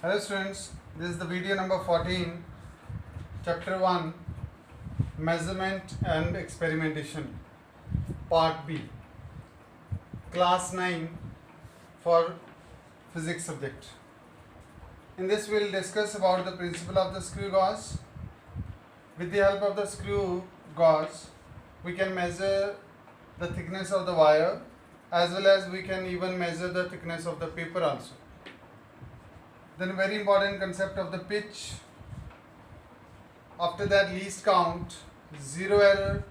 Hello students, this is the video number 14, chapter 1, measurement and experimentation, part B, class 9 for physics subject. In this we will discuss about the principle of the screw gauge. With the help of the screw gauge, we can measure the thickness of the wire as well as we can even measure the thickness of the paper also. Then very important concept of the pitch. After that, least count, zero error.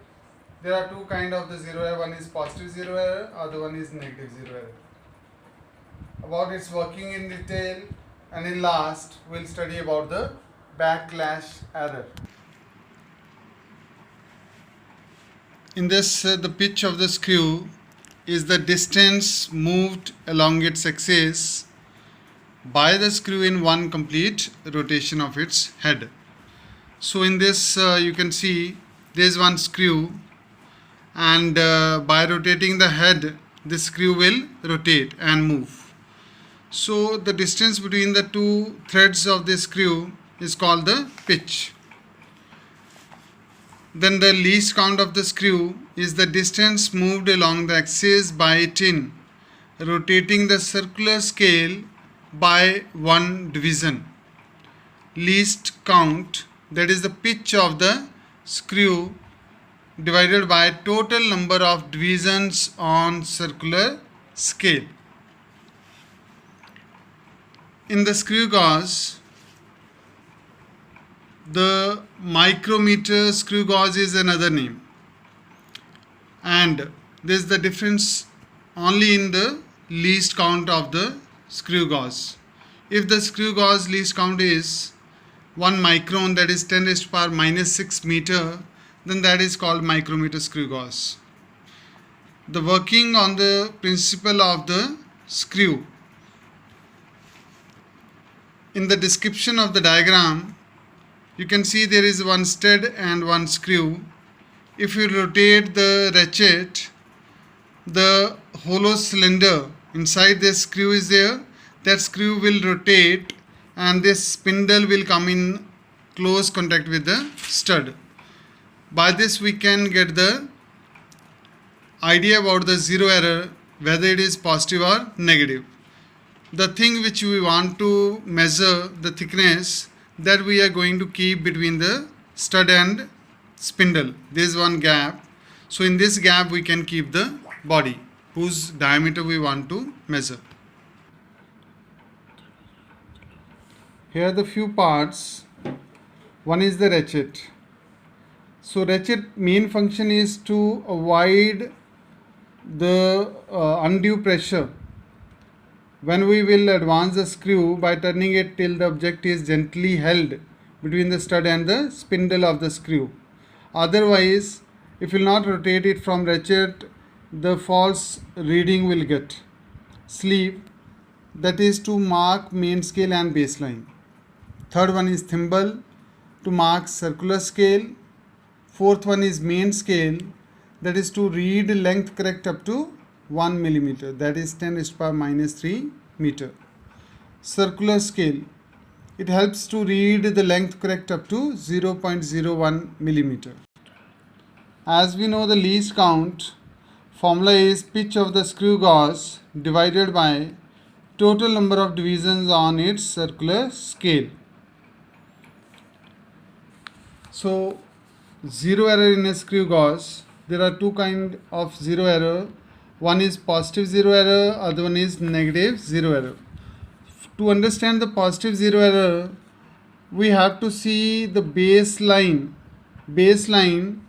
There are two kind of the zero error. One is positive zero error, other one is negative zero error. About its working in detail, and in last we'll study about the backlash error. In this, the pitch of the screw is the distance moved along its axis by the screw in one complete rotation of its head. So in this you can see there is one screw, and by rotating the head the screw will rotate and move. So the distance between the two threads of the screw is called the pitch. Then the least count of the screw is the distance moved along the axis by it in rotating the circular scale by one division. Least count, that is the pitch of the screw divided by total number of divisions on circular scale. In the screw gauge, the micrometer screw gauge is another name, and this is the difference only in the least count of the screw gauge. If the screw gauge least count is 1 micron, that is 10 raised to power minus 6 meter, then that is called micrometer screw gauge. The working on the principle of the screw. In the description of the diagram, you can see there is one stud and one screw. If you rotate the ratchet, the hollow cylinder inside the screw is there. That screw will rotate and this spindle will come in close contact with the stud. By this we can get the idea about the zero error, whether it is positive or negative. The thing which we want to measure, the thickness, that we are going to keep between the stud and spindle. There is one gap. So in this gap we can keep the body whose diameter we want to measure. Here are the few parts. One is the ratchet. So ratchet main function is to avoid the undue pressure when we will advance the screw by turning it till the object is gently held between the stud and the spindle of the screw. Otherwise, if you will not rotate it from ratchet, the false reading will get. Sleeve, that is to mark main scale and baseline. Third one is thimble, to mark circular scale. Fourth one is main scale, that is to read length correct up to 1 millimeter, that is 10 raised to power minus 3 meter. Circular scale, it helps to read the length correct up to 0.01 millimeter. As we know the least count, formula is pitch of the screw gauge divided by total number of divisions on its circular scale. So zero error in a screw gauge, there are two kind of zero error. One is positive zero error, other one is negative zero error. To understand the positive zero error, we have to see the baseline. Baseline,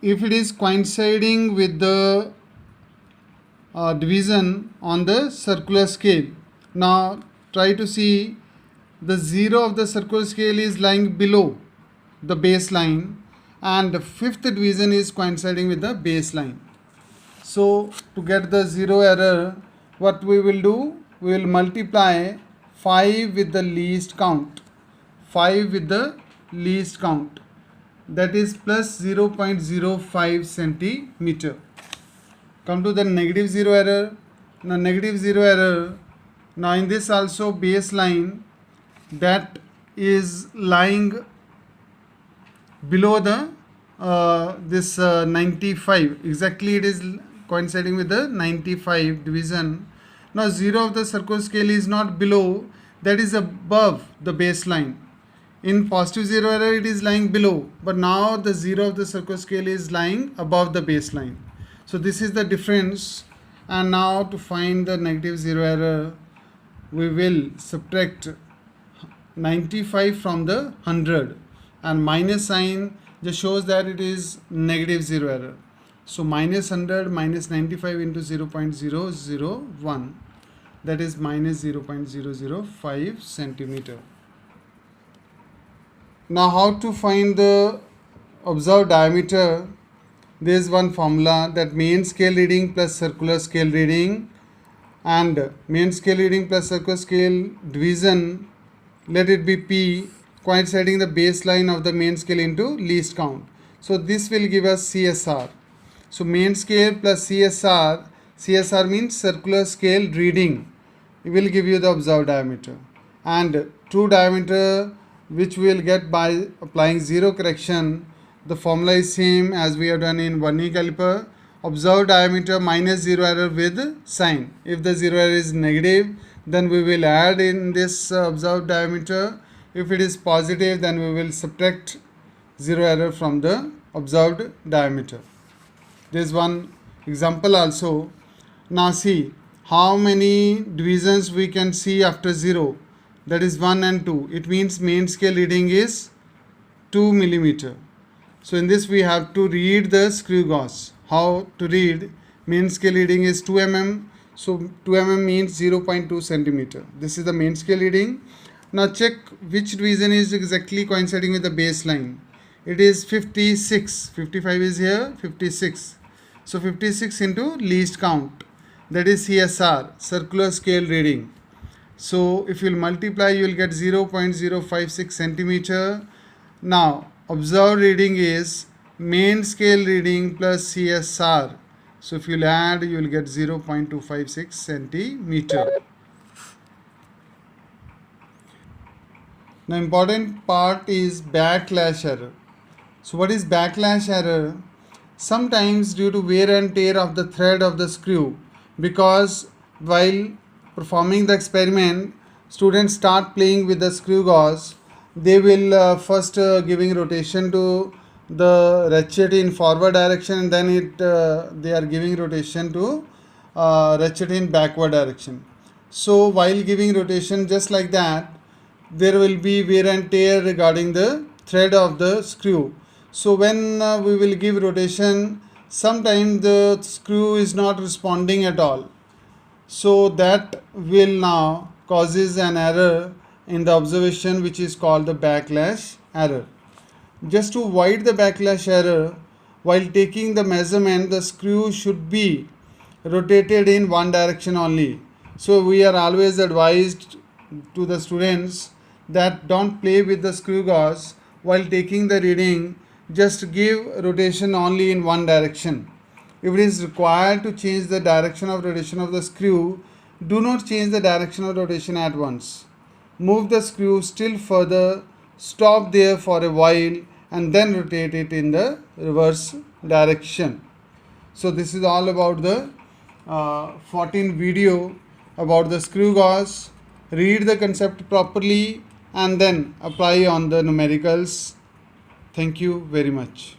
if it is coinciding with the division on the circular scale. Now try to see the zero of the circular scale is lying below the baseline, and the fifth division is coinciding with the baseline. So to get the zero error, what we will do, we will multiply 5 with the least count. 5 with the least count, that is plus 0.05 centimeter. Come to the negative zero error. Now negative zero error, Now in this also baseline that is lying below the this 95, exactly it is coinciding with the 95 division. Now 0 of the Sarko scale is not below, that is above the baseline. In positive zero error it is lying below, but now the 0 of the Sarko scale is lying above the baseline. So this is the difference. And now to find the negative zero error, we will subtract 95 from the 100, and minus sign just shows that it is negative zero error. So minus 100 minus 95 into 0.001, that is minus 0.005 centimeter. Now how to find the observed diameter? There is one formula, that main scale reading plus circular scale reading, and main scale reading plus circular scale division, let it be P, coinciding the baseline of the main scale into least count. So this will give us CSR. So main scale plus CSR, CSR means circular scale reading, it will give you the observed diameter. And true diameter, which we will get by applying zero correction, the formula is same as we have done in vernier caliper. Observed diameter minus zero error with sign. If the zero error is negative, then we will add in this observed diameter. If it is positive, then we will subtract zero error from the observed diameter. There is one example also. Now see how many divisions we can see after 0. That is 1 and 2. It means main scale reading is 2 millimeter. So in this we have to read the screw gauge. How to read? Main scale reading is 2 mm. So 2 mm means 0.2 centimeter. This is the main scale reading. Now check which division is exactly coinciding with the baseline. It is 56. 55 is here, 56. So 56 into least count. That is CSR, circular scale reading. So if you will multiply, you will get 0.056 centimeter. Now observed reading is main scale reading plus CSR. So if you will add, you will get 0.256 centimeter. Now important part is backlash error. So what is backlash error? Sometimes due to wear and tear of the thread of the screw, because while performing the experiment, students start playing with the screw gauge. They will first giving rotation to the ratchet in forward direction, and then they are giving rotation to ratchet in backward direction. So while giving rotation just like that, there will be wear and tear regarding the thread of the screw. So when we will give rotation, sometimes the screw is not responding at all. So that will now causes an error in the observation, which is called the backlash error. Just to avoid the backlash error, while taking the measurement, the screw should be rotated in one direction only. So we are always advised to the students that don't play with the screw gauge while taking the reading. Just give rotation only in one direction. If it is required to change the direction of rotation of the screw, do not change the direction of rotation at once. Move the screw still further, stop there for a while, and then rotate it in the reverse direction. So this is all about the 14 video about the screw gauge. Read the concept properly and then apply on the numericals. Thank you very much.